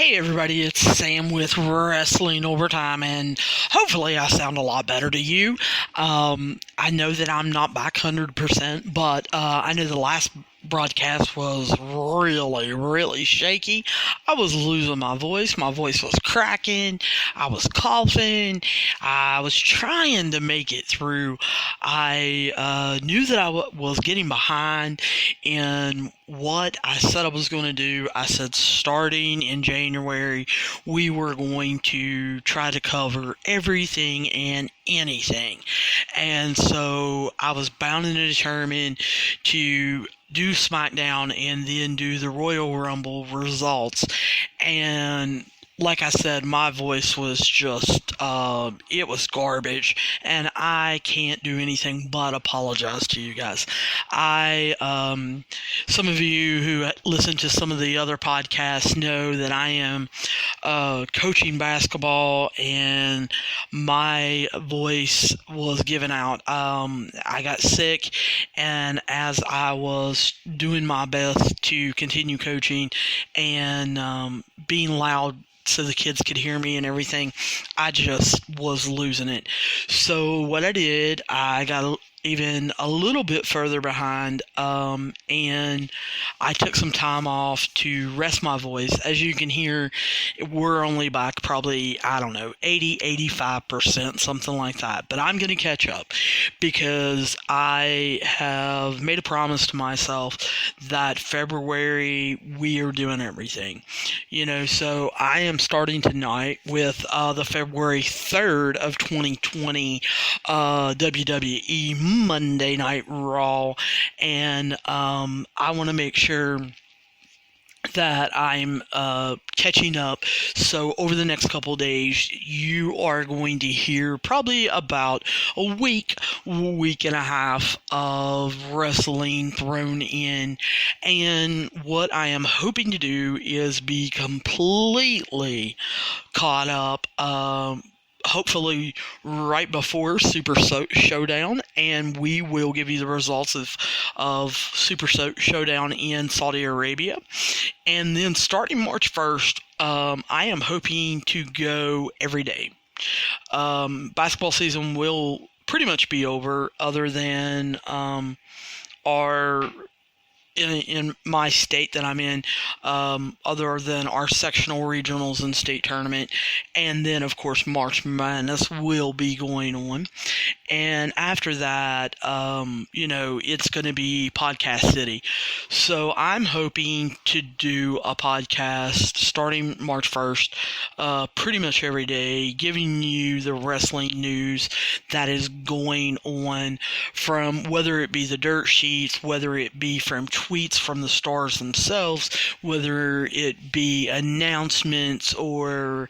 Hey everybody, it's Sam with Wrestling Overtime, and hopefully I sound a lot better to you. I know that I'm not back 100%, but I know the last broadcast was really shaky. I was losing my voice. My voice was cracking. I was coughing. I was trying to make it through. I knew that I was getting behind in what I said I was going to do. I said starting in January, we were going to try to cover everything and anything. And so I was bound and determined to do SmackDown and then do the Royal Rumble results. And like I said, my voice was just, it was garbage, and I can't do anything but apologize to you guys. Some of you who listen to some of the other podcasts know that I am coaching basketball, and my voice was given out. I got sick, and as I was doing my best to continue coaching and being loud so the kids could hear me and everything, I just was losing it. So what I did, I got even a little bit further behind, and I took some time off to rest my voice. As you can hear, we're only back probably, 80-85%, something like that. But I'm going to catch up because I have made a promise to myself that February we are doing everything. So I am starting tonight with the February 3rd of 2020 WWE Monday Night Raw, and I want to make sure that I'm catching up. So over the next couple of days, you are going to hear probably about a week and a half of wrestling thrown in. And what I am hoping to do is be completely caught up, hopefully right before Super Showdown, and we will give you the results of Super Showdown in Saudi Arabia. And then starting March 1st, I am hoping to go every day. Basketball season will pretty much be over, other than in my state that I'm in, other than our sectional regionals and state tournament. And then, of course, March Madness will be going on. And after that, it's going to be Podcast City. So I'm hoping to do a podcast starting March 1st, pretty much every day, giving you the wrestling news that is going on, from whether it be the dirt sheets, whether it be from tweets from the stars themselves, whether it be announcements or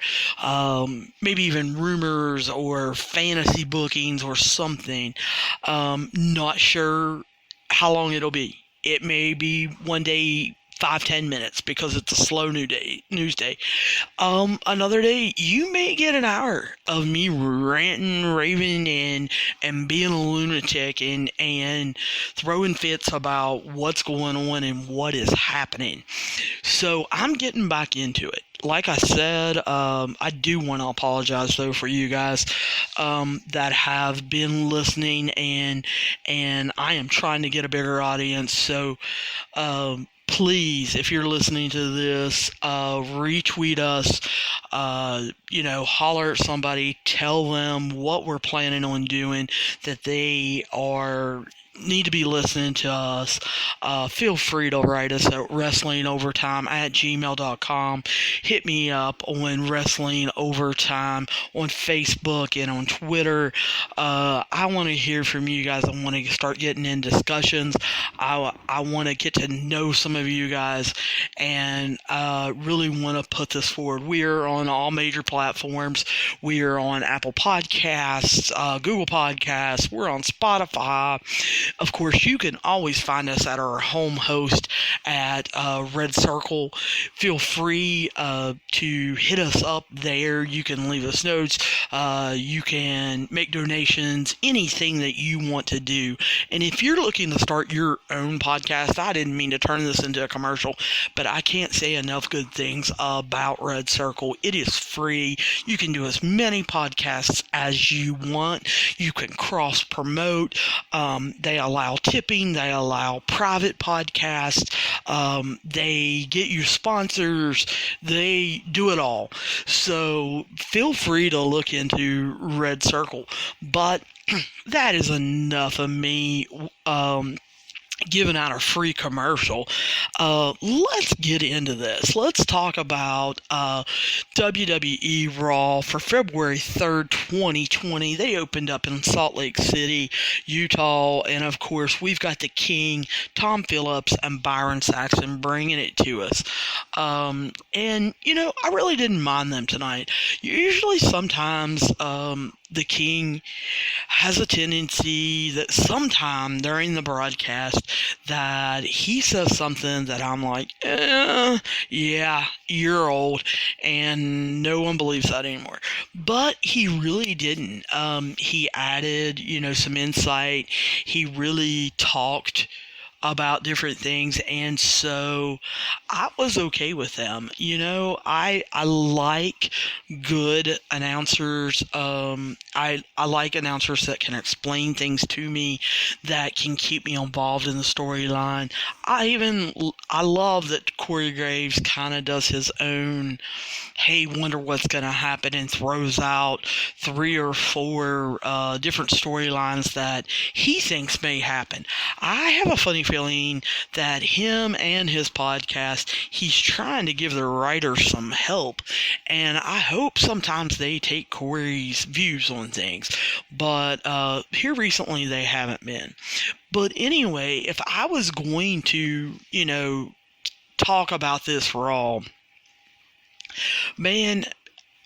maybe even rumors or fantasy bookings or something. Not sure how long it'll be. It may be one day 5-10 minutes because it's a slow news day. Another day, you may get an hour of me ranting, raving, and being a lunatic and throwing fits about what's going on and what is happening. So I'm getting back into it. Like I said, I do want to apologize, though, for you guys that have been listening, and I am trying to get a bigger audience. So please, if you're listening to this, retweet us, holler at somebody, tell them what we're planning on doing, that they need to be listening to us. Feel free to write us at wrestlingovertime@gmail.com. Hit me up on Wrestling Overtime on Facebook and on Twitter. I want to hear from you guys. I want to start getting in discussions. I want to get to know some of you guys, and really want to put this forward. We are on all major platforms. We are on Apple Podcasts, Google Podcasts. We're on Spotify. Of course, you can always find us at our home host at Red Circle. Feel free to hit us up there. You can leave us notes. You can make donations, anything that you want to do. And if you're looking to start your own podcast, I didn't mean to turn this into a commercial, but I can't say enough good things about Red Circle. It is free. You can do as many podcasts as you want. You can cross promote. They allow tipping. They allow private podcasts. They get you sponsors. They do it all. So feel free to look into Red Circle. But that is enough of me giving out a free commercial. Let's get into this. Let's talk about WWE Raw for February 3rd, 2020. They opened up in Salt Lake City, Utah, and of course we've got the King, Tom Phillips, and Byron Saxton bringing it to us. And, you know, I really didn't mind them tonight. Usually sometimes the King has a tendency that sometime during the broadcast that he says something that I'm like, yeah, you're old, and no one believes that anymore. But he really didn't. He added, you know, some insight. He really talked about different things, and so I was okay with them. You know, I like good announcers. I like announcers that can explain things to me, that can keep me involved in the storyline. I love that Corey Graves kind of does his own, hey, wonder what's going to happen, and throws out 3 or 4 different storylines that he thinks may happen. I have a funny feeling that him and his podcast, he's trying to give the writers some help, and I hope sometimes they take Corey's views on things, but here recently they haven't been. But anyway, if I was going to, you know, talk about this Raw, man,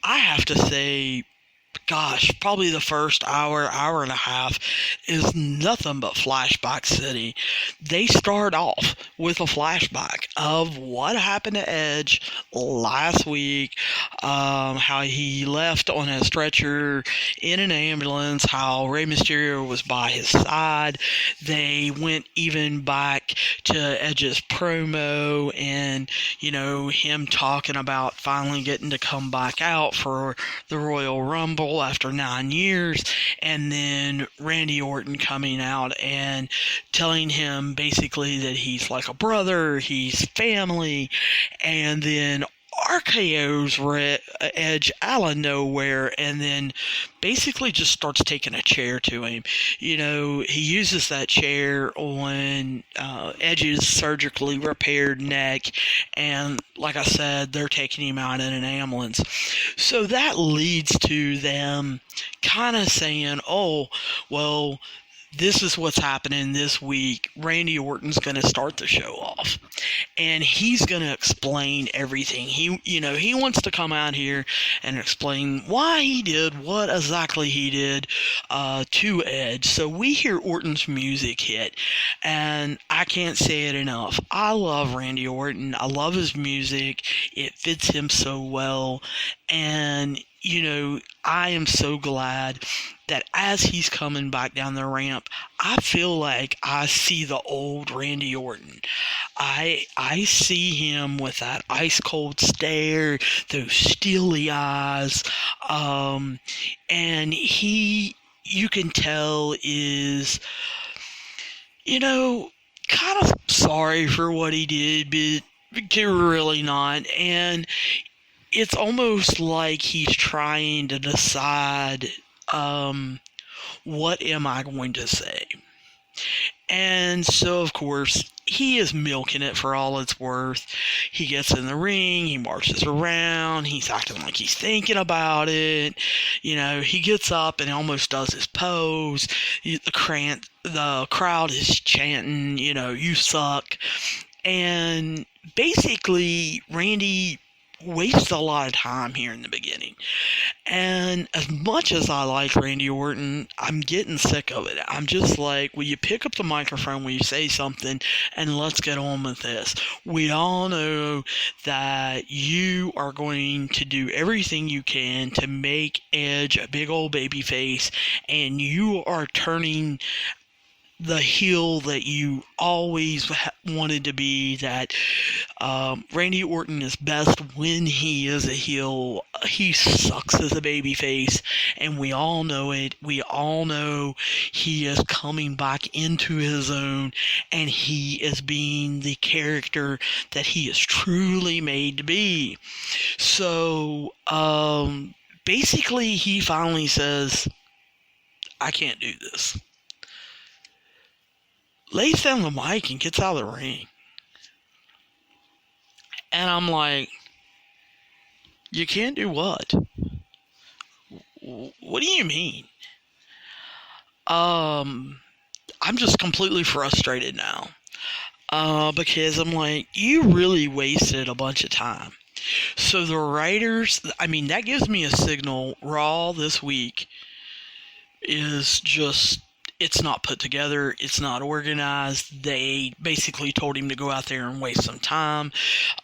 I have to say, gosh, probably the first hour and a half is nothing but flashback city. They start off with a flashback of what happened to Edge last week, how he left on a stretcher in an ambulance, how Rey Mysterio was by his side. They went even back to Edge's promo and, you know, him talking about finally getting to come back out for the Royal Rumble after 9 years, and then Randy Orton coming out and telling him basically that he's like a brother, he's family, and then RKO's Edge out of nowhere, and then basically just starts taking a chair to him. You know, he uses that chair on Edge's surgically repaired neck, and like I said, they're taking him out in an ambulance. So that leads to them kind of saying, oh, well, this is what's happening this week. Randy Orton's going to start the show off, and he's going to explain everything. He wants to come out here and explain why he did what exactly he did to Edge. So we hear Orton's music hit, and I can't say it enough. I love Randy Orton. I love his music. It fits him so well, and you know, I am so glad that as he's coming back down the ramp, I feel like I see the old Randy Orton. I see him with that ice cold stare, those steely eyes, and you can tell is, you know, kind of sorry for what he did, but really not. And it's almost like he's trying to decide, what am I going to say? And so, of course, he is milking it for all it's worth. He gets in the ring, he marches around, he's acting like he's thinking about it. You know, he gets up and almost does his pose. The crowd is chanting, you know, you suck. And basically, Randy wastes a lot of time here in the beginning. And as much as I like Randy Orton, I'm getting sick of it. I'm just like, will you pick up the microphone, will you say something, and let's get on with this. We all know that you are going to do everything you can to make Edge a big old baby face, and you are turning the heel that you always wanted to be, that Randy Orton is best when he is a heel. He sucks as a babyface, and we all know it. We all know he is coming back into his own, and he is being the character that he is truly made to be. So, basically, he finally says, I can't do this. Lays down the mic and gets out of the ring. And I'm like, you can't do what? What do you mean? I'm just completely frustrated now. Because I'm like, you really wasted a bunch of time. So the writers, that gives me a signal. Raw this week is just, it's not put together, it's not organized. They basically told him to go out there and waste some time,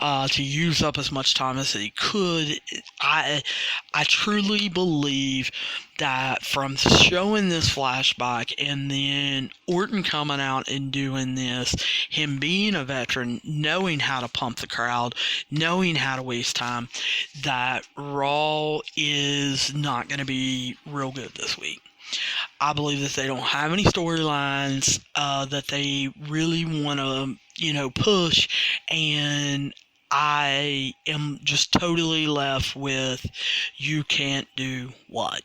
to use up as much time as he could. I truly believe that from showing this flashback and then Orton coming out and doing this, him being a veteran, knowing how to pump the crowd, knowing how to waste time, that Raw is not going to be real good this week. I believe that they don't have any storylines that they really want to, push, and I am just totally left with, you can't do what?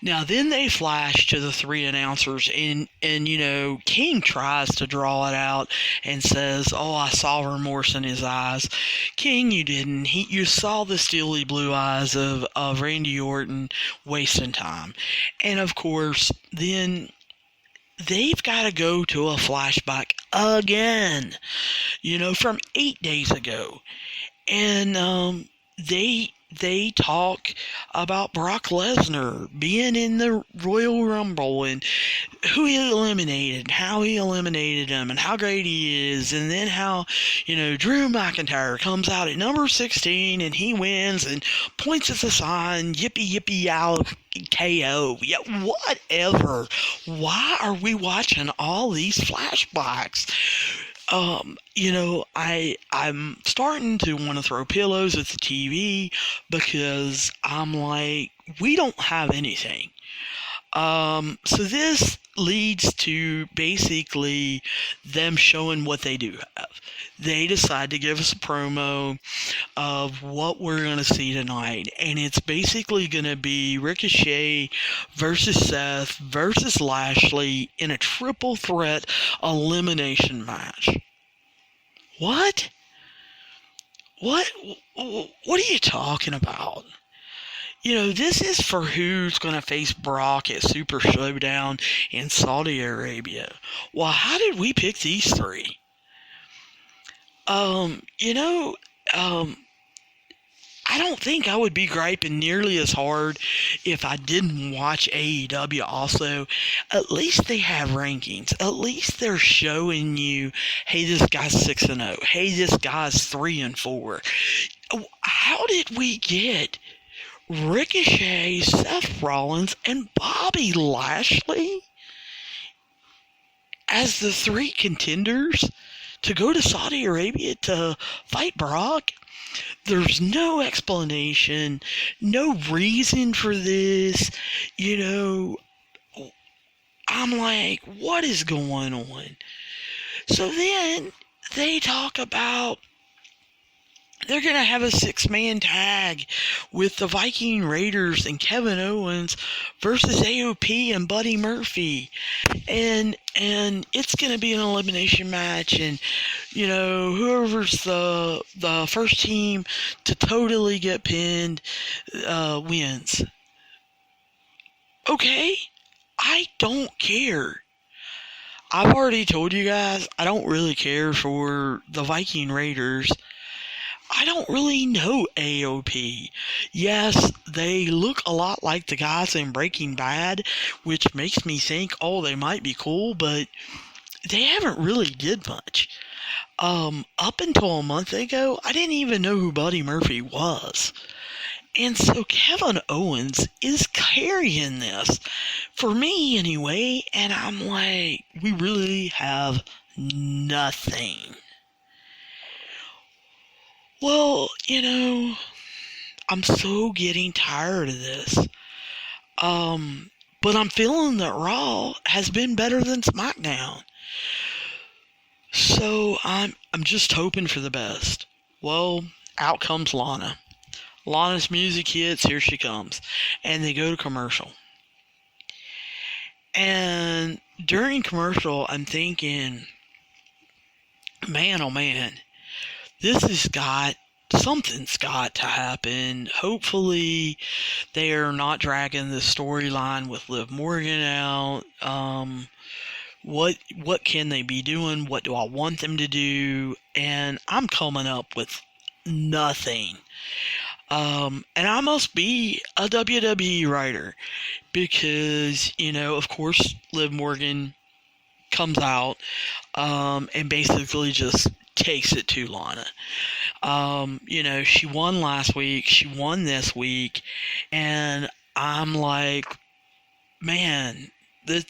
Now, then they flash to the three announcers, and King tries to draw it out and says, oh, I saw remorse in his eyes. King, you didn't. You saw the steely blue eyes of Randy Orton wasting time. And, of course, then they've got to go to a flashback again, from 8 days ago. And they talk about Brock Lesnar being in the Royal Rumble and who he eliminated, how he eliminated him, and how great he is, and then how, Drew McIntyre comes out at number 16 and he wins and points at the sign, yippee yippee yow, KO. Yeah, whatever. Why are we watching all these flashbacks? I'm starting to want to throw pillows at the TV because I'm like, we don't have anything. So this leads to basically them showing what they do have. They decide to give us a promo of what we're going to see tonight, and it's basically going to be Ricochet versus Seth versus Lashley in a triple threat elimination match. What? What are you talking about? This is for who's going to face Brock at Super Showdown in Saudi Arabia. Well, how did we pick these three? I don't think I would be griping nearly as hard if I didn't watch AEW also. At least they have rankings. At least they're showing you, hey, this guy's 6-0. Hey, this guy's 3-4. How did we get Ricochet, Seth Rollins, and Bobby Lashley as the three contenders to go to Saudi Arabia to fight Brock? There's no explanation, no reason for this. I'm like, what is going on? So then they talk about they're going to have a 6-man tag with the Viking Raiders and Kevin Owens versus AOP and Buddy Murphy. And it's going to be an elimination match, and whoever's the first team to totally get pinned wins. Okay, I don't care. I've already told you guys I don't really care for the Viking Raiders. I don't really know AOP. Yes, they look a lot like the guys in Breaking Bad, which makes me think, oh, they might be cool, but they haven't really did much. Up until a month ago, I didn't even know who Buddy Murphy was. And so Kevin Owens is carrying this, for me anyway, and I'm like, we really have nothing. Well, I'm so getting tired of this. But I'm feeling that Raw has been better than SmackDown. So I'm just hoping for the best. Well, out comes Lana. Lana's music hits, here she comes. And they go to commercial. And during commercial, I'm thinking, man, oh man, something's got to happen. Hopefully, they are not dragging the storyline with Liv Morgan out. What can they be doing? What do I want them to do? And I'm coming up with nothing. And I must be a WWE writer because, of course, Liv Morgan comes out and basically just takes it to Lana. She won last week, she won this week, and I'm like, man, this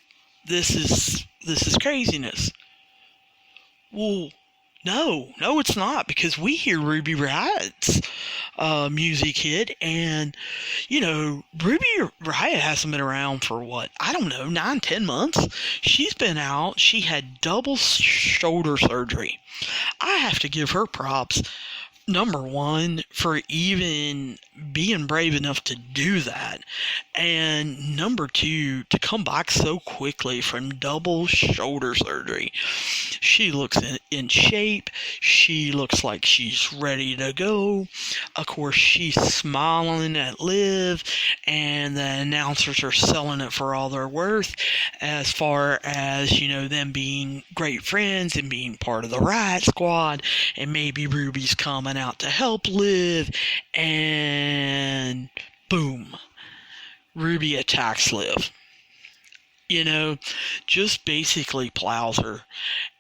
is craziness. Well, no, it's not, because we hear Ruby Riot's music hit, and Ruby Riot hasn't been around for what, I don't know, 9-10 months. She's been out. She had double shoulder surgery. I have to give her props, number one, for even being brave enough to do that, and number two, to come back so quickly from double shoulder surgery. She looks in shape. She looks like she's ready to go. Of course, she's smiling at Liv, and the announcers are selling it for all they're worth, as far as, them being great friends and being part of the Riot Squad, and maybe Ruby's coming out to help Liv, and boom, Ruby attacks Liv. Just basically plows her.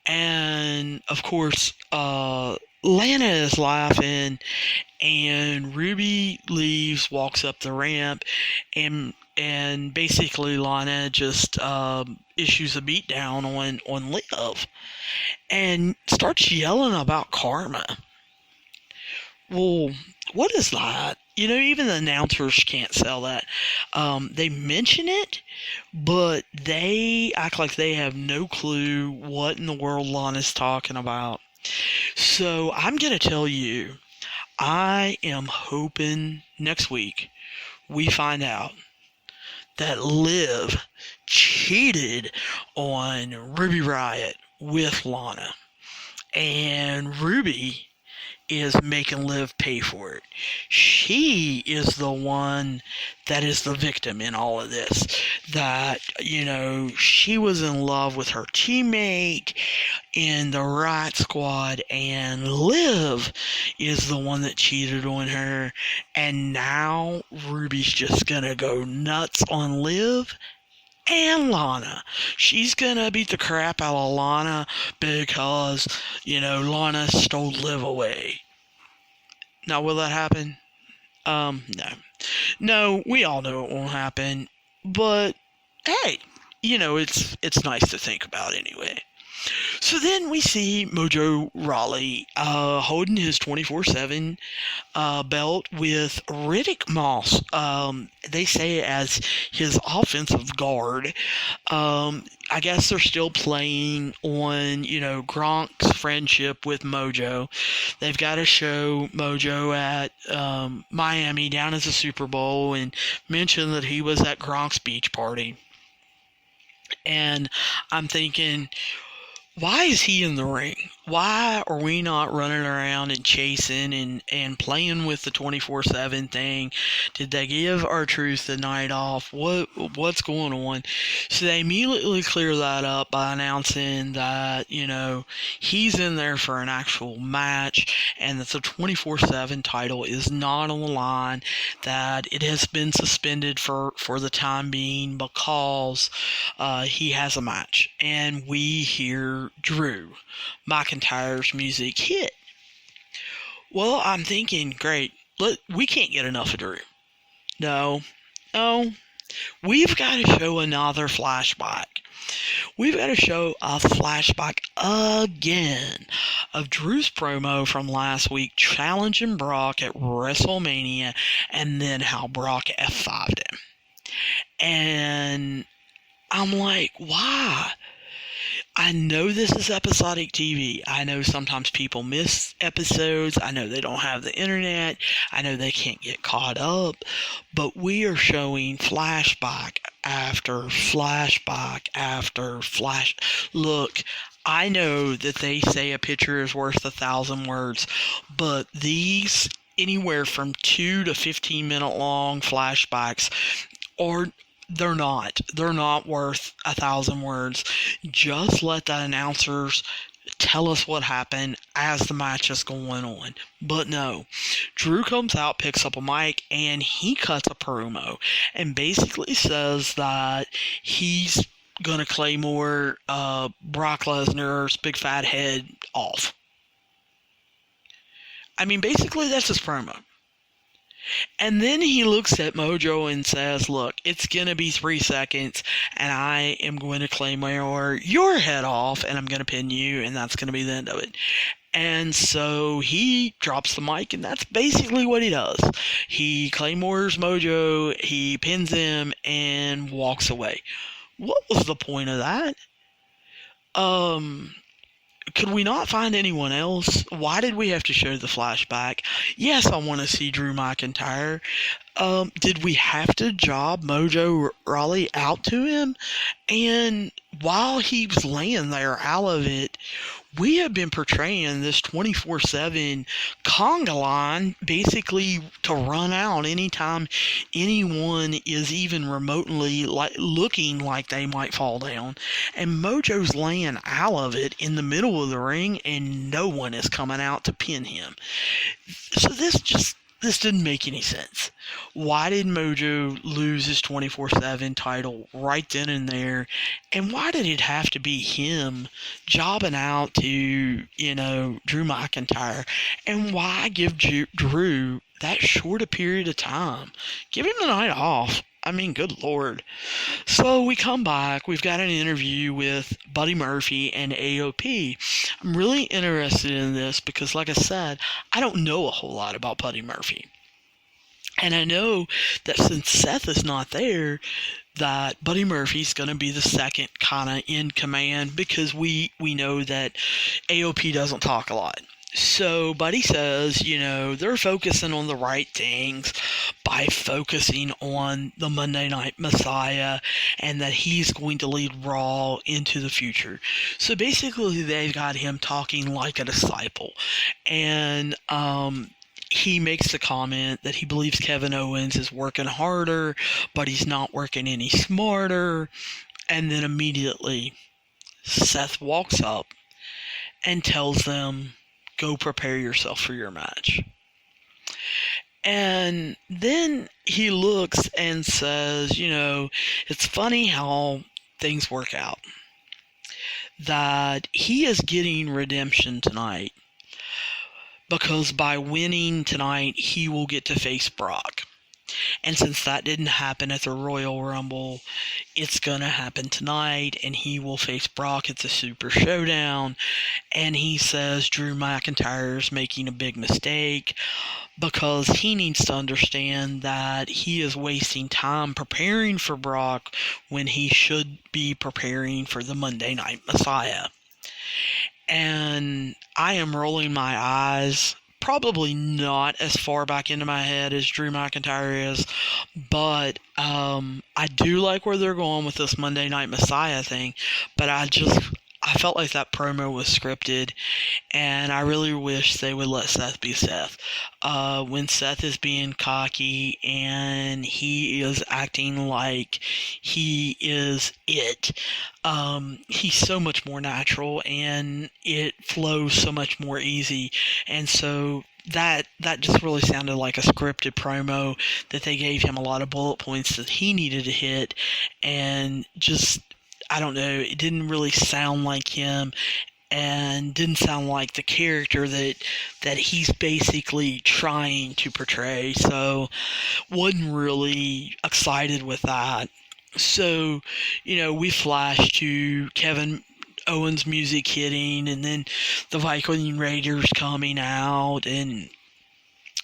And, of course, Lana is laughing, and Ruby leaves, walks up the ramp, and basically Lana just issues a beatdown on Liv, and starts yelling about karma. Well, what is that? Even the announcers can't sell that. They mention it, but they act like they have no clue what in the world Lana's talking about. So I'm going to tell you, I am hoping next week we find out that Liv cheated on Ruby Riot with Lana. And Ruby is making Liv pay for it. She is the one that is the victim in all of this. That, she was in love with her teammate in the Riot Squad, and Liv is the one that cheated on her, and now Ruby's just gonna go nuts on Liv and Lana. She's gonna beat the crap out of Lana because, Lana stole Liv away. Now, will that happen? No. No, we all know it won't happen. But, hey, it's nice to think about anyway. So then we see Mojo Rawley holding his 24/7 belt with Riddick Moss. They say as his offensive guard. I guess they're still playing on, Gronk's friendship with Mojo. They've got to show Mojo at Miami down at the Super Bowl and mention that he was at Gronk's beach party. And I'm thinking, why is he in the ring? Why are we not running around and chasing and playing with the 24/7 thing? Did they give R-Truth the night off? What's going on? So they immediately clear that up by announcing that, he's in there for an actual match and that the 24/7 title is not on the line, that it has been suspended for the time being because he has a match. And we hear Drew McIntyre's music hit. Well, I'm thinking, great, we can't get enough of Drew. No, we've got to show another flashback. We've got to show a flashback again of Drew's promo from last week challenging Brock at WrestleMania and then how Brock F5'd him. And I'm like, why? I know this is episodic TV. I know sometimes people miss episodes. I know they don't have the internet. I know they can't get caught up. But we are showing flashback after flashback after flash. Look, I know that they say a picture is worth 1,000 words, but these anywhere from 2 to 15-minute long flashbacks are... They're not worth 1,000 words. Just let the announcers tell us what happened as the match is going on. But no, Drew comes out, picks up a mic, and he cuts a promo and basically says that he's gonna Claymore Brock Lesnar's big fat head off. I mean, basically that's his promo. And then he looks at Mojo and says, look, it's going to be 3 seconds, and I am going to Claymore your head off, and I'm going to pin you, and that's going to be the end of it. And so he drops the mic, and that's basically what he does. He Claymores Mojo, he pins him, and walks away. What was the point of that? Could we not find anyone else? Why did we have to show the flashback? Yes, I want to see Drew McIntyre. Did we have to job Mojo Rawley out to him? And while he was laying there out of it, we have been portraying this 24/7 conga line basically to run out anytime anyone is even remotely looking like they might fall down. And Mojo's laying out of it in the middle of the ring and no one is coming out to pin him. So this didn't make any sense. Why did Mojo lose his 24/7 title right then and there? And why did it have to be him jobbing out to, Drew McIntyre? And why give Drew that short a period of time? Give him the night off. I mean, good Lord. So we come back. We've got an interview with Buddy Murphy and AOP. I'm really interested in this because, like I said, I don't know a whole lot about Buddy Murphy. And I know that since Seth is not there, that Buddy Murphy's going to be the second kind of in command because we know that AOP doesn't talk a lot. So Buddy says, they're focusing on the right things by focusing on the Monday Night Messiah and that he's going to lead Raw into the future. So basically they've got him talking like a disciple. And he makes the comment that he believes Kevin Owens is working harder, but he's not working any smarter. And then immediately Seth walks up and tells them, go prepare yourself for your match. And then he looks and says, it's funny how things work out. That he is getting redemption tonight because by winning tonight, he will get to face Brock. And since that didn't happen at the Royal Rumble, it's going to happen tonight, and he will face Brock at the Super Showdown. And he says Drew McIntyre is making a big mistake because he needs to understand that he is wasting time preparing for Brock when he should be preparing for the Monday Night Messiah. And I am rolling my eyes. Probably not as far back into my head as Drew McIntyre is, but I do like where they're going with this Monday Night Messiah thing, but I I felt like that promo was scripted, and I really wish they would let Seth be Seth. When Seth is being cocky and he is acting like he is it, he's so much more natural, and it flows so much more easy. And so that just really sounded like a scripted promo that they gave him a lot of bullet points that he needed to hit, and just, I don't know, it didn't really sound like him, and didn't sound like the character that he's basically trying to portray. So wasn't really excited with that. So, we flash to Kevin Owens' music hitting, and then the Viking Raiders coming out, and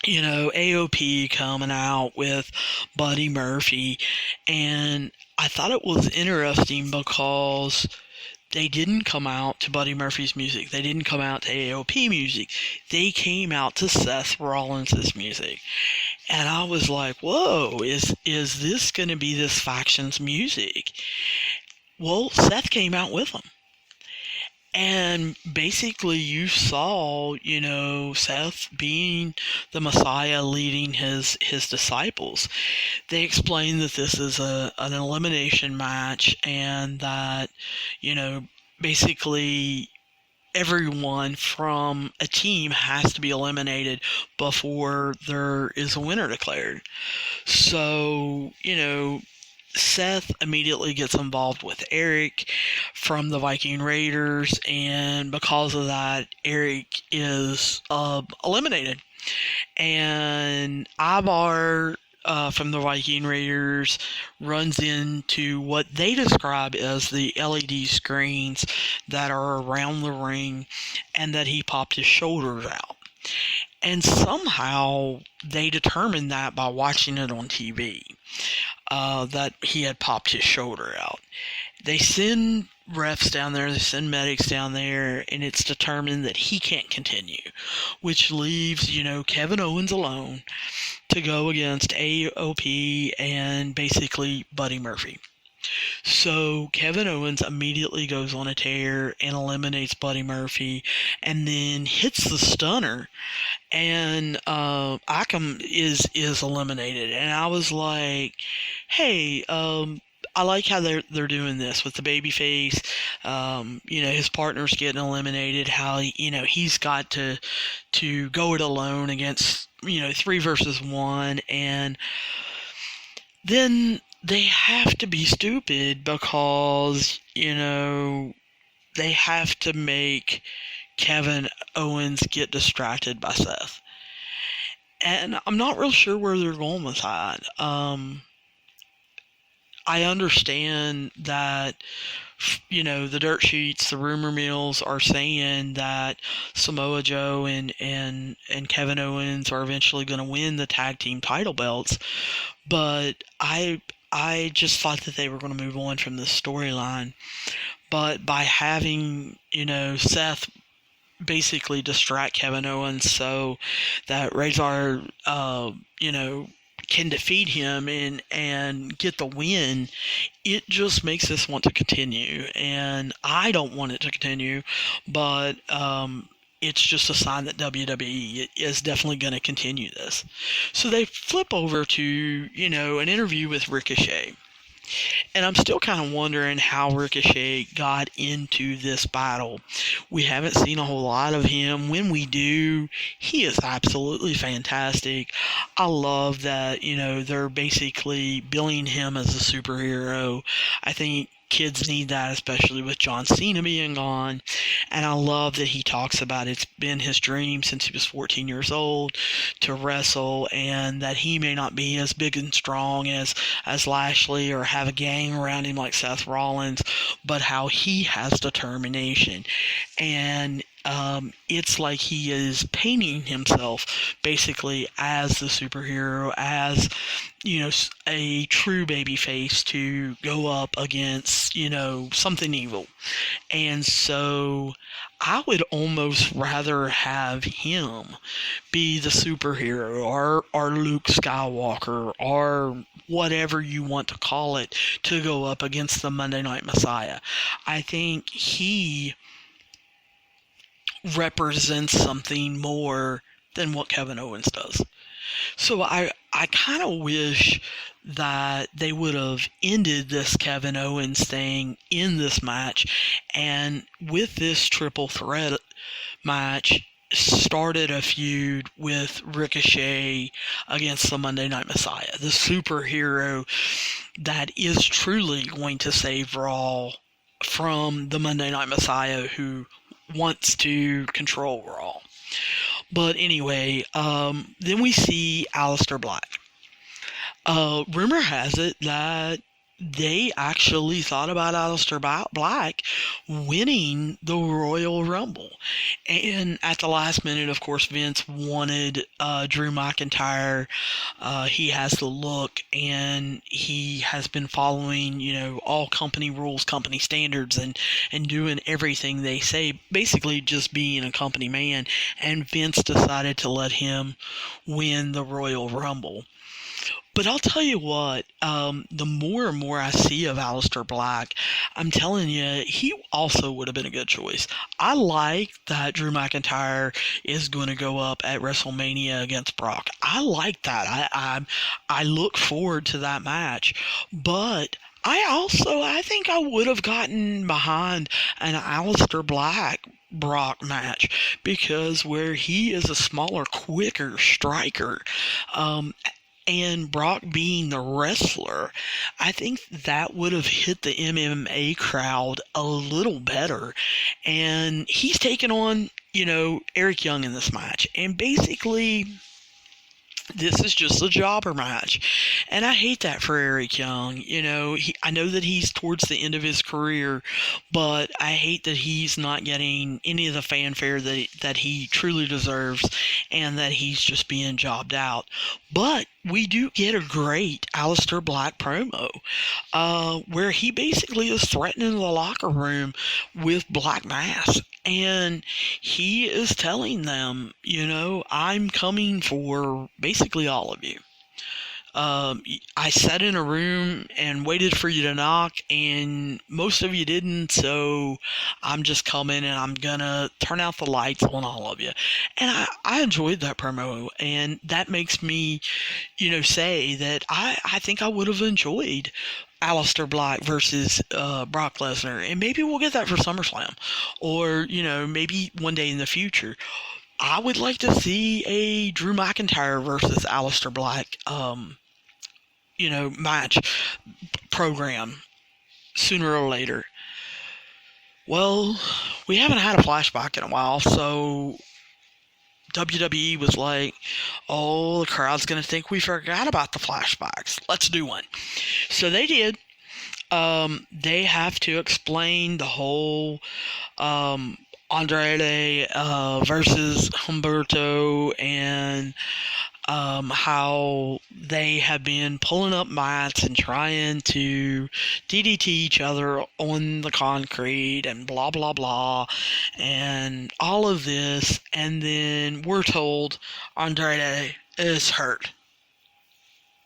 AOP coming out with Buddy Murphy. And I thought it was interesting because they didn't come out to Buddy Murphy's music. They didn't come out to AOP music. They came out to Seth Rollins' music. And I was like, whoa, is this going to be this faction's music? Well, Seth came out with them. And basically you saw, Seth being the Messiah leading his disciples. They explained that this is an elimination match, and that, basically everyone from a team has to be eliminated before there is a winner declared. So, Seth immediately gets involved with Eric from the Viking Raiders, and because of that, Eric is eliminated. And Ivar from the Viking Raiders runs into what they describe as the LED screens that are around the ring, and that he popped his shoulders out. And somehow they determined that by watching it on TV, that he had popped his shoulder out. They send refs down there, they send medics down there, and it's determined that he can't continue, which leaves, Kevin Owens alone to go against AOP and basically Buddy Murphy. So Kevin Owens immediately goes on a tear and eliminates Buddy Murphy, and then hits the stunner, and Akam is eliminated. And I was like, hey, I like how they're doing this with the babyface. His partner's getting eliminated. How he's got to go it alone against 3 versus 1, and then they have to be stupid because they have to make Kevin Owens get distracted by Seth. And I'm not real sure where they're going with that. I understand that, the dirt sheets, the rumor mills are saying that Samoa Joe and Kevin Owens are eventually going to win the tag team title belts. But I just thought that they were going to move on from this storyline. But by having, Seth basically distract Kevin Owens so that Razor, can defeat him and get the win, it just makes us want to continue. And I don't want it to continue, but it's just a sign that WWE is definitely going to continue this. So they flip over to, an interview with Ricochet. And I'm still kind of wondering how Ricochet got into this battle. We haven't seen a whole lot of him. When we do, he is absolutely fantastic. I love that, they're basically billing him as a superhero. I think kids need that, especially with John Cena being gone. And I love that he talks about it's been his dream since he was 14 years old to wrestle, and that he may not be as big and strong as Lashley or have a gang around him like Seth Rollins, but how he has determination. And it's like he is painting himself basically as the superhero, as, a true baby face to go up against, something evil. And so I would almost rather have him be the superhero, or Luke Skywalker, or whatever you want to call it, to go up against the Monday Night Messiah. I think he represents something more than what Kevin Owens does. So I kind of wish that they would have ended this Kevin Owens thing in this match, and with this triple threat match, started a feud with Ricochet against the Monday Night Messiah, the superhero that is truly going to save Raw from the Monday Night Messiah who wants to control Raw. But anyway, then we see Aleister Black. Rumor has it that they actually thought about Aleister Black winning the Royal Rumble. And at the last minute, of course, Vince wanted Drew McIntyre. He has the look, and he has been following, all company rules, company standards, and doing everything they say, basically just being a company man. And Vince decided to let him win the Royal Rumble. But I'll tell you what, the more and more I see of Aleister Black, I'm telling you, he also would have been a good choice. I like that Drew McIntyre is going to go up at WrestleMania against Brock. I like that. I look forward to that match. But I think I would have gotten behind an Aleister Black Brock match, because where he is a smaller, quicker striker, and Brock being the wrestler, I think that would have hit the MMA crowd a little better. And he's taken on, Eric Young in this match. And basically, this is just a jobber match. And I hate that for Eric Young. I know that he's towards the end of his career, but I hate that he's not getting any of the fanfare that he truly deserves, and that he's just being jobbed out. But we do get a great Aleister Black promo, where he basically is threatening the locker room with Black Mass. And he is telling them, I'm coming for basically all of you. I sat in a room and waited for you to knock, and most of you didn't, so I'm just coming, and I'm gonna turn out the lights on all of you. And I enjoyed that promo, and that makes me, say that I think I would have enjoyed Aleister Black versus Brock Lesnar, and maybe we'll get that for SummerSlam, or maybe one day in the future. I would like to see a Drew McIntyre versus Aleister Black match program sooner or later. Well, we haven't had a flashback in a while, so WWE was like, oh, the crowd's going to think we forgot about the flashbacks. Let's do one. So they did. They have to explain the whole Andrade versus Humberto, and how they have been pulling up mats and trying to DDT each other on the concrete, and blah, blah, blah, and all of this. And then we're told Andrade is hurt.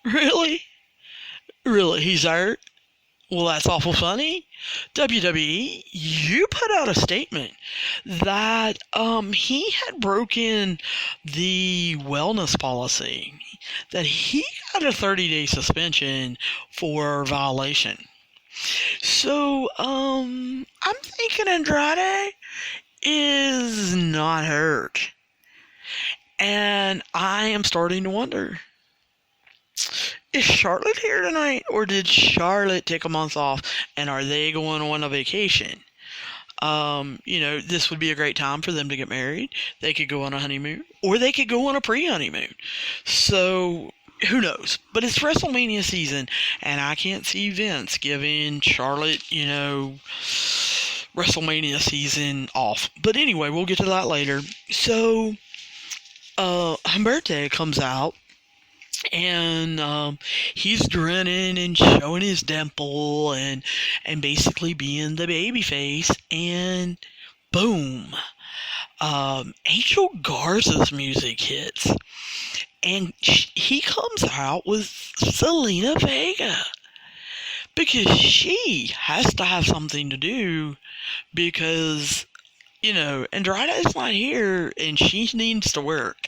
Really? Really? He's hurt? Well, that's awful funny. WWE, you put out a statement that he had broken the wellness policy, that he got a 30-day suspension for violation. So, I'm thinking Andrade is not hurt. And I am starting to wonder, is Charlotte here tonight, or did Charlotte take a month off, and are they going on a vacation? This would be a great time for them to get married. They could go on a honeymoon, or they could go on a pre-honeymoon. So, who knows? But it's WrestleMania season, and I can't see Vince giving Charlotte, WrestleMania season off. But anyway, we'll get to that later. So, Humberto comes out, and he's grinning and showing his dimple and basically being the baby face, and boom, Angel Garza's music hits, and he comes out with Selena Vega because she has to have something to do because, Andrade's not here and she needs to work.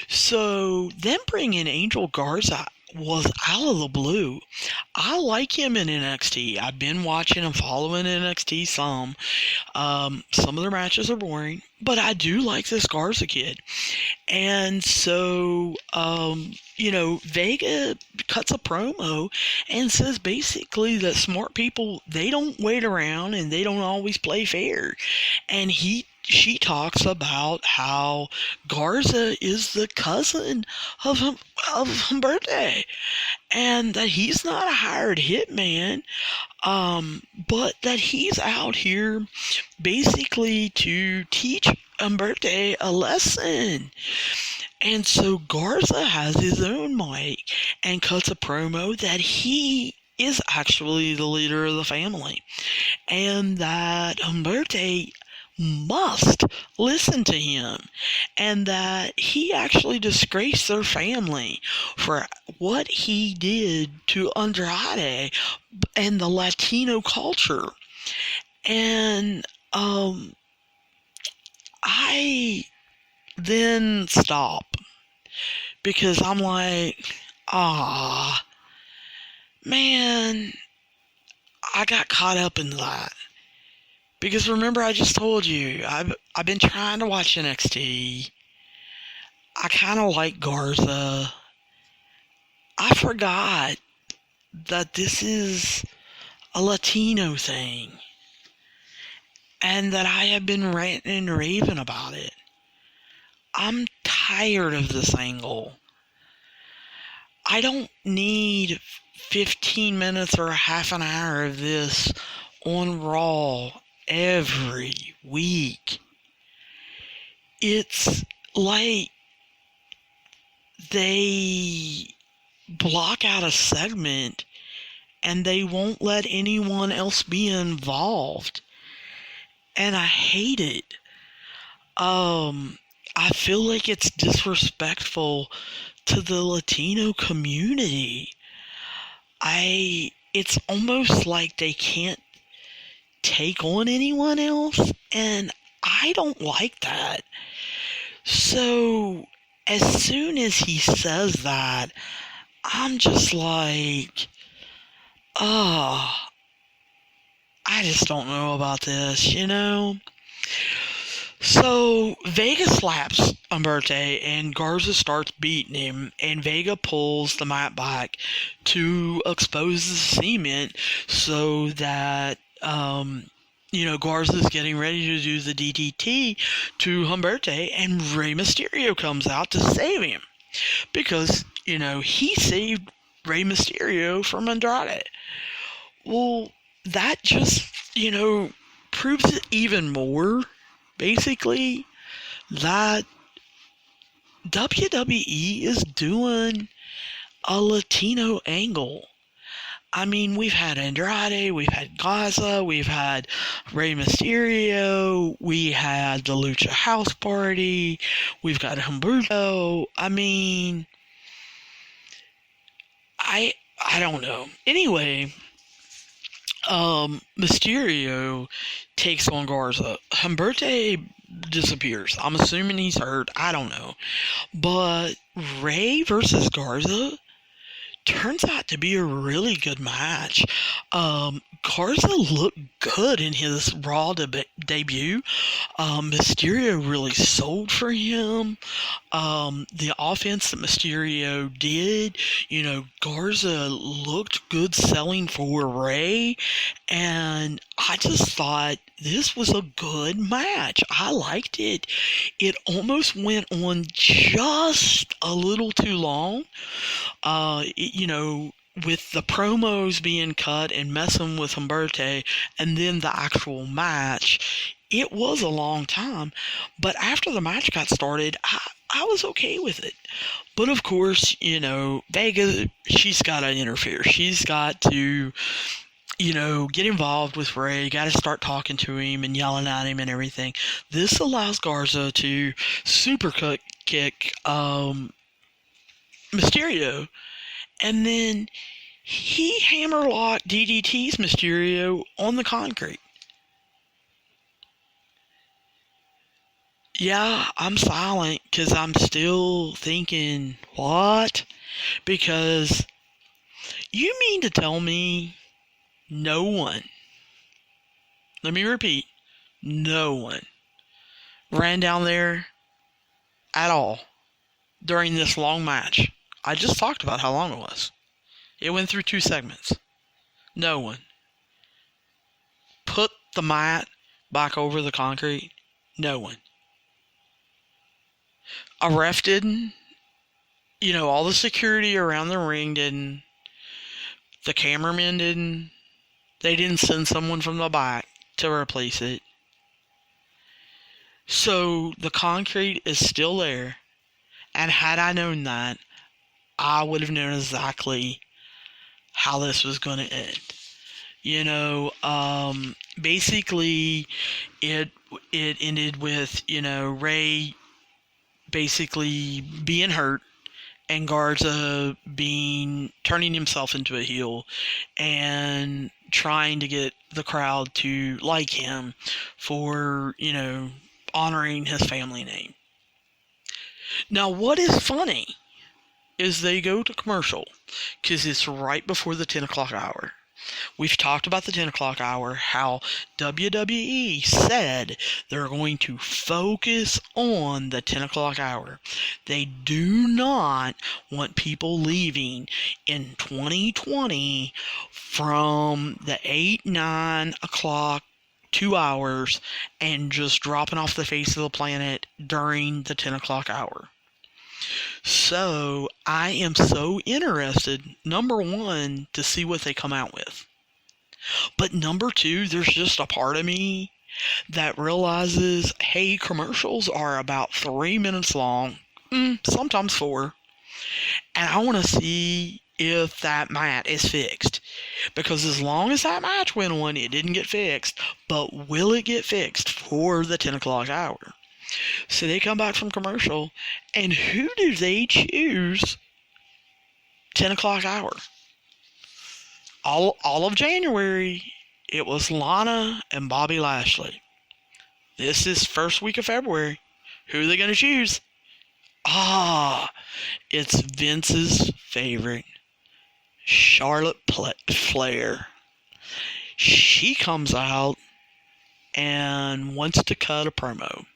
So them bringing Angel Garza was out of the blue. I like him in NXT. I've been watching and following NXT some. Some of their matches are boring, but I do like this Garza kid. And so, Vega cuts a promo and says basically that smart people, they don't wait around and they don't always play fair. And she talks about how Garza is the cousin of Humberto, and that he's not a hired hitman, but that he's out here basically to teach Humberto a lesson. And so Garza has his own mic and cuts a promo that he is actually the leader of the family, and that Humberto must listen to him, and that he actually disgraced their family for what he did to Andrade and the Latino culture. And I then stop because I'm like, man, I got caught up in that. Because remember, I just told you, I've been trying to watch NXT. I kind of like Garza. I forgot that this is a Latino thing, and that I have been ranting and raving about it. I'm tired of this angle. I don't need 15 minutes or a half an hour of this on Raw every week. It's like they block out a segment and they won't let anyone else be involved, and I hate it. I feel like it's disrespectful to the Latino community. It's almost like they can't take on anyone else, and I don't like that. So as soon as he says that, I'm just like, I just don't know about this, So Vega slaps Humberto and Garza starts beating him, and Vega pulls the mat back to expose the cement so that Garza's getting ready to do the DDT to Humberto, and Rey Mysterio comes out to save him because, he saved Rey Mysterio from Andrade. Well, that just, proves it even more, basically, that WWE is doing a Latino angle. I mean, we've had Andrade, we've had Gaza, we've had Rey Mysterio, we had the Lucha House Party, we've got Humberto. I mean, I don't know. Anyway, Mysterio takes on Garza. Humberto disappears. I'm assuming he's hurt. I don't know. But Rey versus Garza turns out to be a really good match. Garza looked good in his Raw debut. Mysterio really sold for him. The offense that Mysterio did, Garza looked good selling for Rey, and I just thought this was a good match. I liked it. It almost went on just a little too long. with the promos being cut and messing with Humberto and then the actual match, it was a long time. But after the match got started, I was okay with it. But of course, Vega, she's got to interfere. She's got to, get involved with Ray. Got to start talking to him and yelling at him and everything. This allows Garza to super kick Mysterio. And then he hammerlocked DDT's Mysterio on the concrete. Yeah, I'm silent because I'm still thinking, what? Because you mean to tell me no one, let me repeat, no one ran down there at all during this long match? I just talked about how long it was. It went through 2 segments. No one put the mat back over the concrete. No one. A ref didn't. All the security around the ring didn't. The cameramen didn't. They didn't send someone from the back to replace it. So the concrete is still there. And had I known that, I would have known exactly how this was going to end. Basically, it ended with, Ray basically being hurt and Garza turning himself into a heel and trying to get the crowd to like him for, honoring his family name. Now, what is funny is they go to commercial because it's right before the 10 o'clock hour. We've talked about the 10 o'clock hour, how WWE said they're going to focus on the 10 o'clock hour. They do not want people leaving in 2020 from the 8, 9 o'clock 2 hours and just dropping off the face of the planet during the 10 o'clock hour. So I am so interested, number one, to see what they come out with. But number two, there's just a part of me that realizes, hey, commercials are about 3 minutes long, sometimes 4. And I want to see if that mat is fixed. Because as long as that match went on, it didn't get fixed. But will it get fixed for the 10 o'clock hour? So they come back from commercial, and who do they choose 10 o'clock hour? All of January, it was Lana and Bobby Lashley. This is first week of February. Who are they going to choose? It's Vince's favorite, Charlotte Flair. She comes out and wants to cut a promo.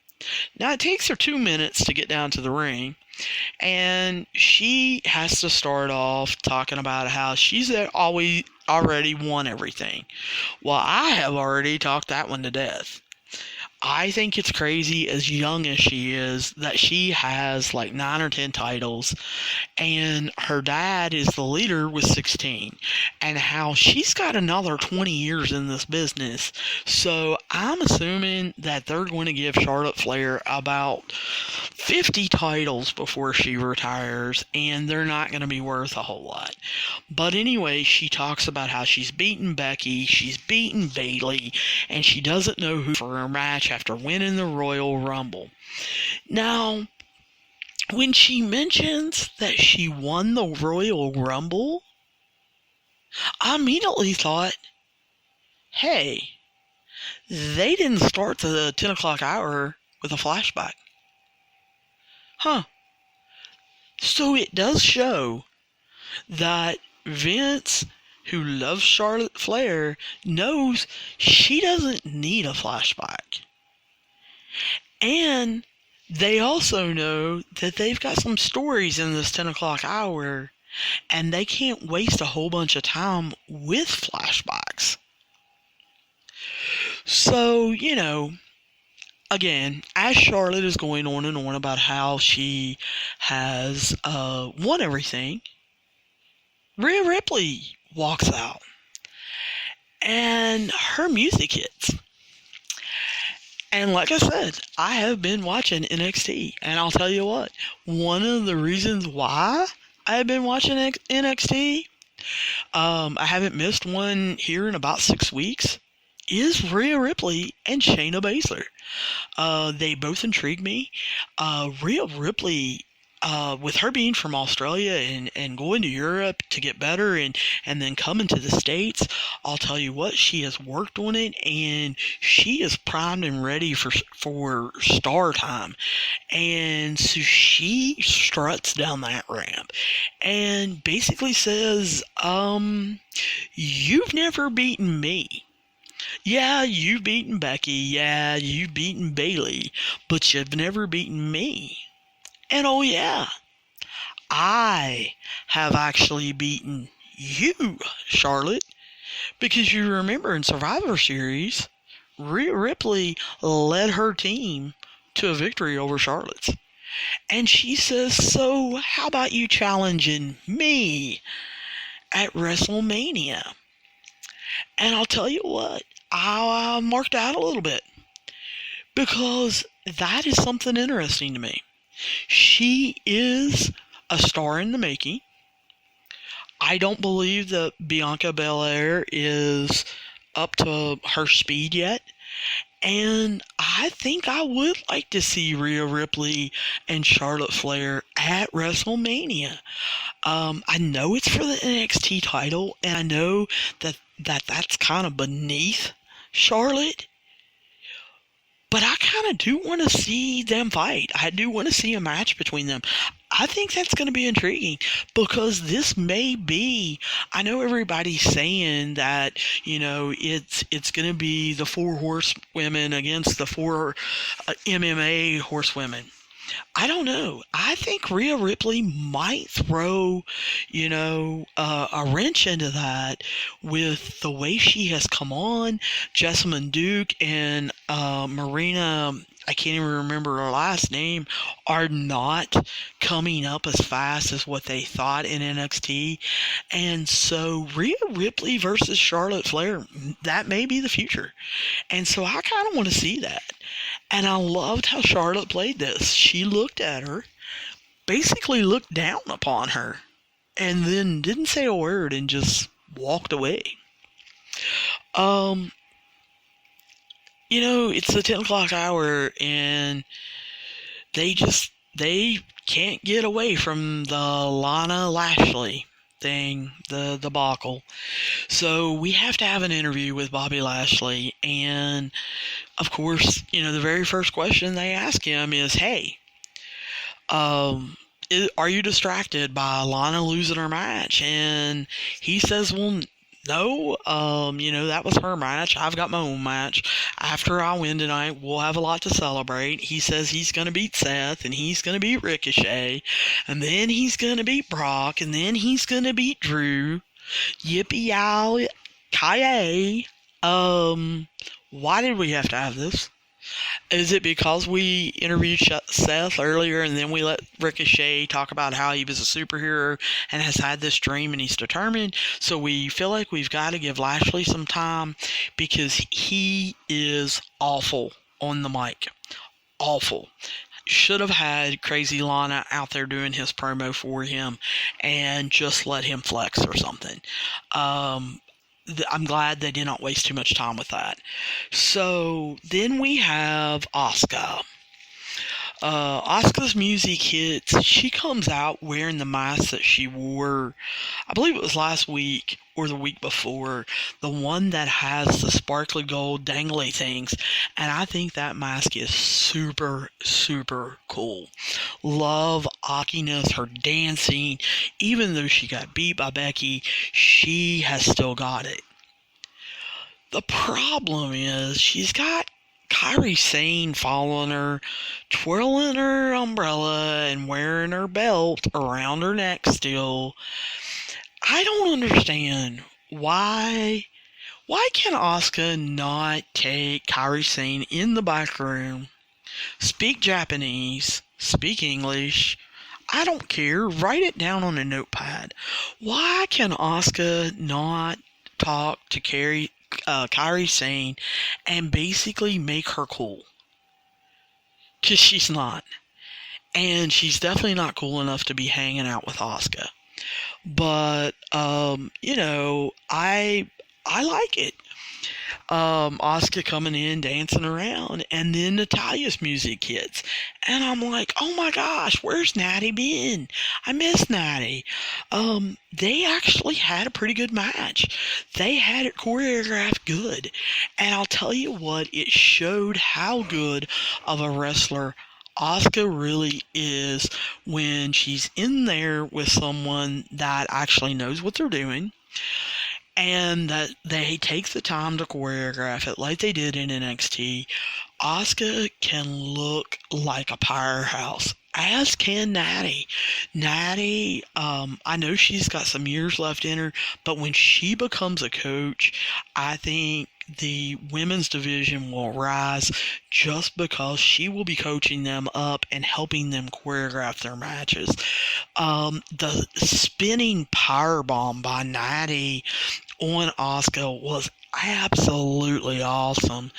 Now, it takes her 2 minutes to get down to the ring, and she has to start off talking about how she's already won everything. Well, I have already talked that one to death. I think it's crazy, as young as she is, that she has like 9 or 10 titles, and her dad is the leader with 16, and how she's got another 20 years in this business. So I'm assuming that they're going to give Charlotte Flair about 50 titles before she retires, and they're not going to be worth a whole lot. But anyway, she talks about how she's beaten Becky, she's beaten Bayley, and she doesn't know who for her match after winning the Royal Rumble. Now, when she mentions that she won the Royal Rumble, I immediately thought, hey, they didn't start the 10 o'clock hour with a flashback. So it does show that Vince, who loves Charlotte Flair, knows she doesn't need a flashback. And they also know that they've got some stories in this 10 o'clock hour, and they can't waste a whole bunch of time with flashbacks. So, again, as Charlotte is going on and on about how she has won everything, Rhea Ripley walks out and her music hits. And like I said, I have been watching NXT, and I'll tell you what, one of the reasons why I have been watching NXT, I haven't missed one here in about 6 weeks, is Rhea Ripley and Shayna Baszler. They both intrigue me. Rhea Ripley, with her being from Australia and going to Europe to get better and then coming to the States, I'll tell you what, she has worked on it and she is primed and ready for star time. And so she struts down that ramp and basically says, you've never beaten me. Yeah, you've beaten Becky. Yeah, you've beaten Bayley. But you've never beaten me. And oh yeah, I have actually beaten you, Charlotte. Because you remember in Survivor Series, Rhea Ripley led her team to a victory over Charlotte's. And she says, so how about you challenging me at WrestleMania? And I'll tell you what, I marked out a little bit. Because that is something interesting to me. She is a star in the making. I don't believe that Bianca Belair is up to her speed yet. And I think I would like to see Rhea Ripley and Charlotte Flair at WrestleMania. I know it's for the NXT title, and I know that's kind of beneath Charlotte. But I kind of do want to see them fight. I do want to see a match between them. I think that's going to be intriguing because this may be, I know everybody's saying that, it's going to be the 4 horsewomen against the 4 MMA horsewomen. I don't know. I think Rhea Ripley might throw, a wrench into that with the way she has come on. Jessamine Duke and Marina, I can't even remember her last name, are not coming up as fast as what they thought in NXT. And so Rhea Ripley versus Charlotte Flair, that may be the future. And so I kind of want to see that. And I loved how Charlotte played this. She looked at her, basically looked down upon her, and then didn't say a word and just walked away. It's the 10 o'clock hour, and they can't get away from the Lana Lashley thing, the debacle. So we have to have an interview with Bobby Lashley, and of course, the very first question they ask him is, hey, are you distracted by Lana losing her match? And he says, well, no, that was her match. I've got my own match. After I win tonight, we'll have a lot to celebrate. He says he's going to beat Seth, and he's going to beat Ricochet, and then he's going to beat Brock, and then he's going to beat Drew. Yippee-yow, ki-yay. Why did we have to have this? Is it because we interviewed Seth earlier and then we let Ricochet talk about how he was a superhero and has had this dream and he's determined? So we feel like we've got to give Lashley some time because he is awful on the mic. Awful. Should have had Crazy Lana out there doing his promo for him and just let him flex or something. I'm glad they did not waste too much time with that. So then we have Asuka. Asuka's music hits. She comes out wearing the mask that she wore, I believe it was last week or the week before, the one that has the sparkly gold dangly things, and I think that mask is super, super cool. Love Akiness, her dancing. Even though she got beat by Becky, she has still got it. The problem is she's got Kairi Sane following her, twirling her umbrella and wearing her belt around her neck still. I don't understand why can Asuka not take Kairi Sane in the back room, speak Japanese, speak English, I don't care. Write it down on a notepad. Why can Asuka not talk to Kairi Sane and basically make her cool? Because she's not. And she's definitely not cool enough to be hanging out with Asuka. But, I like it. Asuka coming in, dancing around, and then Natalia's music hits. And I'm like, oh my gosh, where's Natty been? I miss Natty. They actually had a pretty good match. They had it choreographed good. And I'll tell you what, it showed how good of a wrestler Asuka really is when she's in there with someone that actually knows what they're doing, and that they take the time to choreograph it like they did in NXT. Asuka can look like a powerhouse, as can Natty. Natty, I know she's got some years left in her, but when she becomes a coach, I think the women's division will rise just because she will be coaching them up and helping them choreograph their matches. The spinning powerbomb by Natty on Asuka was absolutely awesome.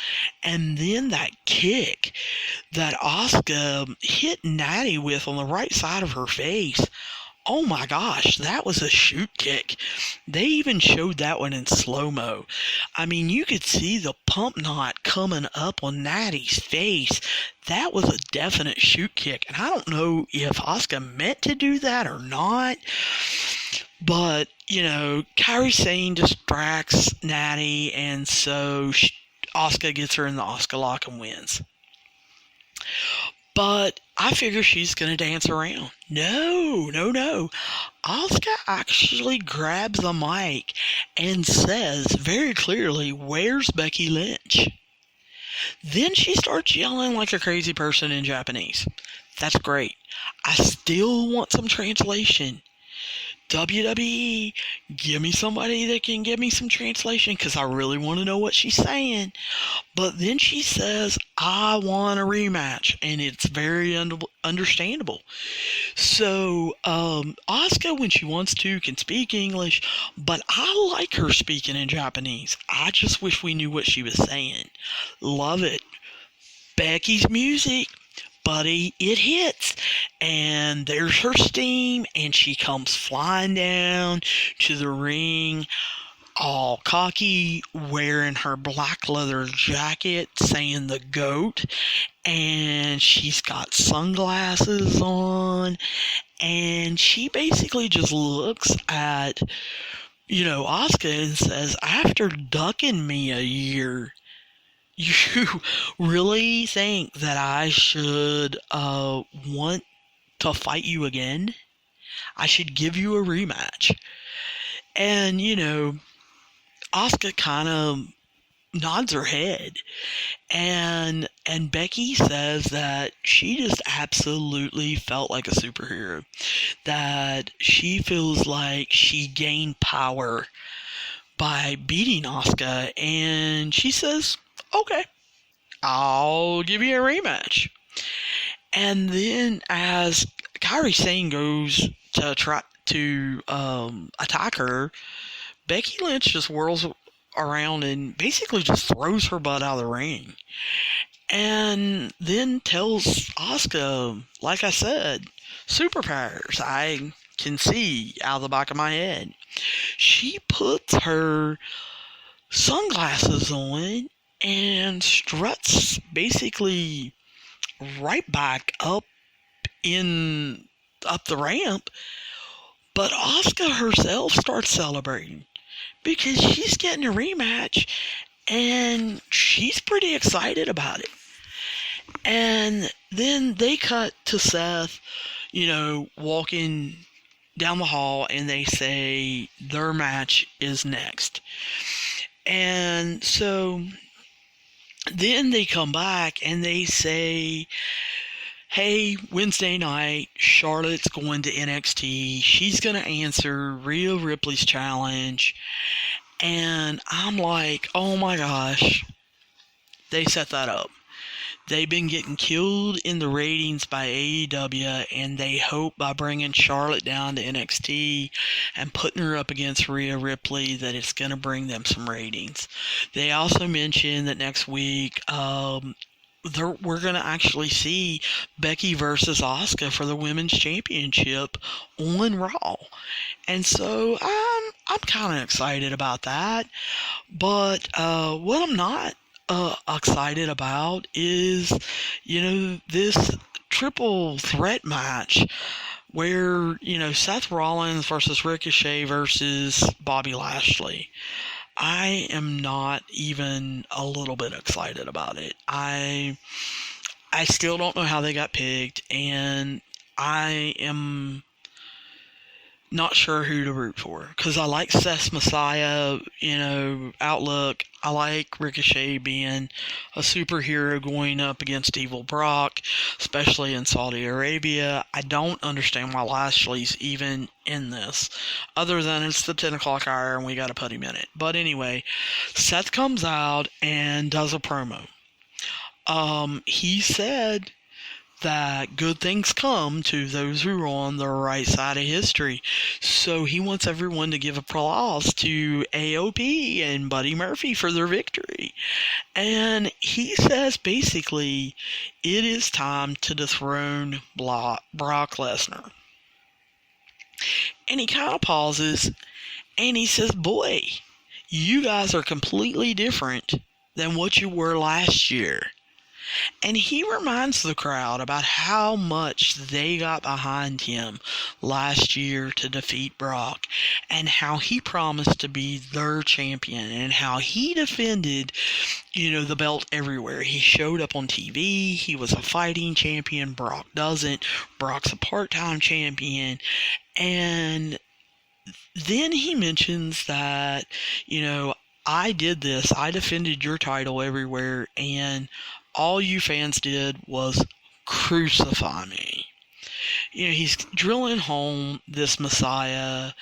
And then that kick that Asuka hit Natty with on the right side of her face. Oh my gosh, that was a shoot kick. They even showed that one in slow-mo. I mean, you could see the pump knot coming up on Natty's face. That was a definite shoot kick. And I don't know if Asuka meant to do that or not. But, Kairi Sane distracts Natty, and so Asuka gets her in the Asuka lock and wins. But I figure she's going to dance around. No. Asuka actually grabs the mic and says very clearly, "Where's Becky Lynch?" Then she starts yelling like a crazy person in Japanese. That's great. I still want some translation. WWE, give me somebody that can give me some translation, because I really want to know what she's saying. But then she says, I want a rematch, and it's very understandable. So, Asuka, when she wants to, can speak English, but I like her speaking in Japanese. I just wish we knew what she was saying. Love it. Becky's music. Buddy, it hits, and there's her steam, and she comes flying down to the ring, all cocky, wearing her black leather jacket, saying the GOAT, and she's got sunglasses on, and she basically just looks at, Asuka and says, after ducking me a year, you really think that I should want to fight you again? I should give you a rematch. And, Asuka kind of nods her head. And Becky says that she just absolutely felt like a superhero. That she feels like she gained power by beating Asuka. And she says, okay, I'll give you a rematch. And then as Kairi Sane goes to try to attack her, Becky Lynch just whirls around and basically just throws her butt out of the ring. And then tells Asuka, like I said, superpowers I can see out of the back of my head. She puts her sunglasses on and struts basically right back up the ramp, but Asuka herself starts celebrating because she's getting a rematch and she's pretty excited about it. And then they cut to Seth, walking down the hall, and they say their match is next. And so then they come back and they say, hey, Wednesday night, Charlotte's going to NXT. She's going to answer Rhea Ripley's challenge. And I'm like, oh my gosh, they set that up. They've been getting killed in the ratings by AEW, and they hope by bringing Charlotte down to NXT and putting her up against Rhea Ripley that it's going to bring them some ratings. They also mentioned that next week we're going to actually see Becky versus Asuka for the Women's Championship on Raw. And so I'm kind of excited about that. But what I'm not excited about is, this triple threat match where, Seth Rollins versus Ricochet versus Bobby Lashley. I am not even a little bit excited about it. I still don't know how they got picked, and I am not sure who to root for, because I like Seth's Messiah, outlook. I like Ricochet being a superhero going up against evil Brock, especially in Saudi Arabia. I don't understand why Lashley's even in this, other than it's the 10 o'clock hour and we got to put him in it. But anyway, Seth comes out and does a promo. He said that good things come to those who are on the right side of history. So he wants everyone to give applause to AOP and Buddy Murphy for their victory. And he says basically it is time to dethrone Brock Lesnar. And he kind of pauses and he says, boy, you guys are completely different than what you were last year. And he reminds the crowd about how much they got behind him last year to defeat Brock, and how he promised to be their champion, and how he defended, the belt everywhere. He showed up on TV. He was a fighting champion. Brock doesn't. Brock's a part-time champion. And then he mentions that, I did this. I defended your title everywhere, and all you fans did was crucify me. He's drilling home this Messiah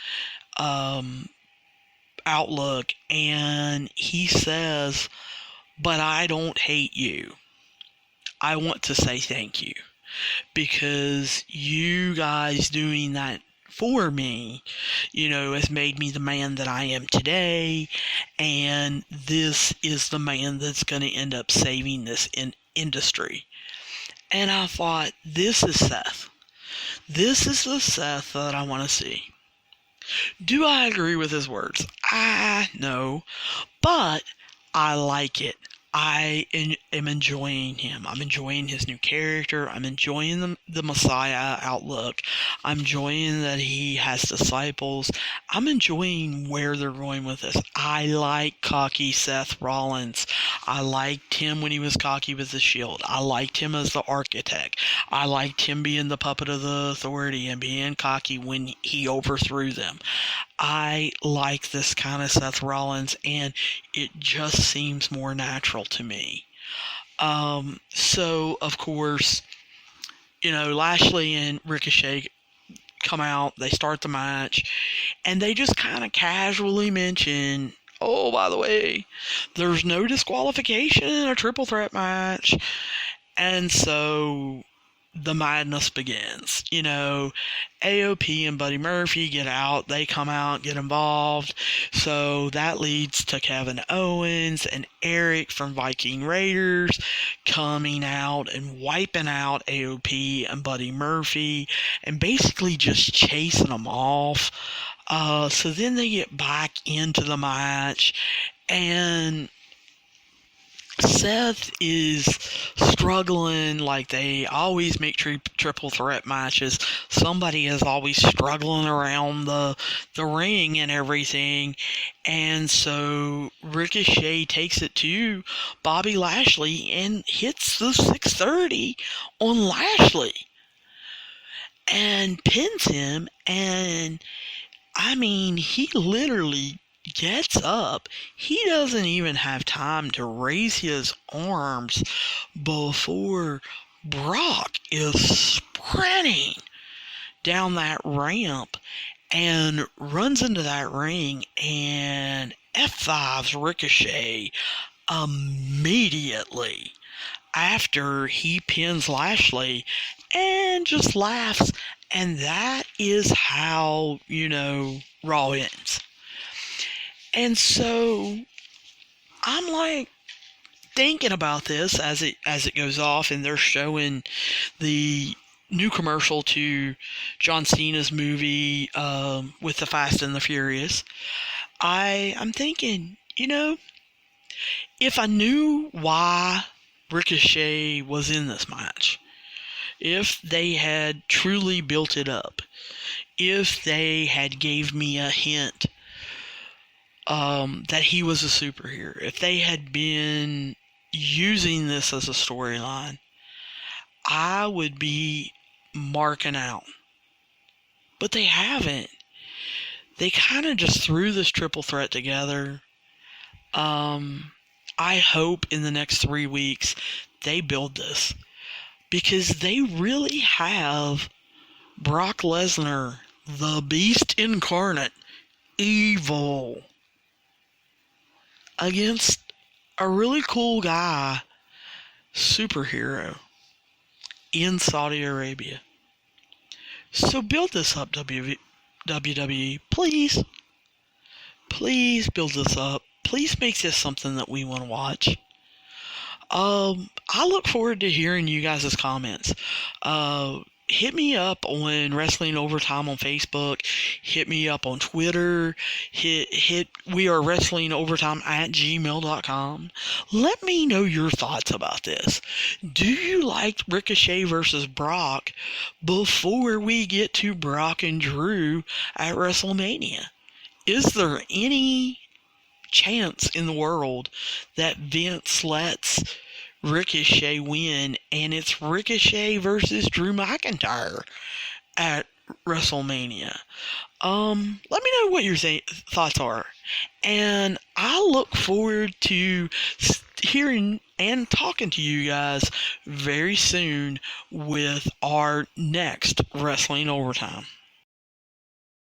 outlook, and he says, but I don't hate you. I want to say thank you, because you guys doing that for me, has made me the man that I am today, and this is the man that's going to end up saving this industry. And I thought, this is Seth. This is the Seth that I want to see. Do I agree with his words? No, but I like it. I am enjoying him. I'm enjoying his new character. I'm enjoying the Messiah outlook. I'm enjoying that he has disciples. I'm enjoying where they're going with this. I like cocky Seth Rollins. I liked him when he was cocky with the Shield. I liked him as the architect. I liked him being the puppet of the Authority and being cocky when he overthrew them. I like this kind of Seth Rollins, and it just seems more natural to me. So, of course, Lashley and Ricochet come out, they start the match, and they just kind of casually mention, oh, by the way, there's no disqualification in a triple threat match. And so the madness begins. AOP and Buddy Murphy get out. They come out, get involved. So that leads to Kevin Owens and Eric from Viking Raiders coming out and wiping out AOP and Buddy Murphy and basically just chasing them off. So then they get back into the match, and Seth is struggling like they always make triple threat matches. Somebody is always struggling around the ring and everything. And so Ricochet takes it to Bobby Lashley and hits the 630 on Lashley and pins him. And he literally gets up. He doesn't even have time to raise his arms before Brock is sprinting down that ramp and runs into that ring and F5s Ricochet immediately. after he pins Lashley and just laughs. And that is how, Raw ends. And so I'm like thinking about this as it goes off, and they're showing the new commercial to John Cena's movie with the Fast and the Furious. I'm thinking, if I knew why Ricochet was in this match, if they had truly built it up, if they had gave me a hint that he was a superhero, if they had been using this as a storyline, I would be marking out. But they haven't. They kind of just threw this triple threat together. I hope in the next 3 weeks they build this, because they really have Brock Lesnar, the Beast incarnate, evil, against a really cool guy, superhero, in Saudi Arabia. So build this up, WWE. Please. Please build this up. Please make this something that we want to watch. I look forward to hearing you guys' comments. Hit me up on Wrestling Overtime on Facebook. Hit me up on Twitter. We are Wrestling Overtime at gmail.com. Let me know your thoughts about this. Do you like Ricochet versus Brock before we get to Brock and Drew at WrestleMania? Is there any chance in the world that Vince lets Ricochet win and it's Ricochet versus Drew McIntyre at WrestleMania? Let me know what your thoughts are, and I look forward to hearing and talking to you guys very soon with our next Wrestling Overtime.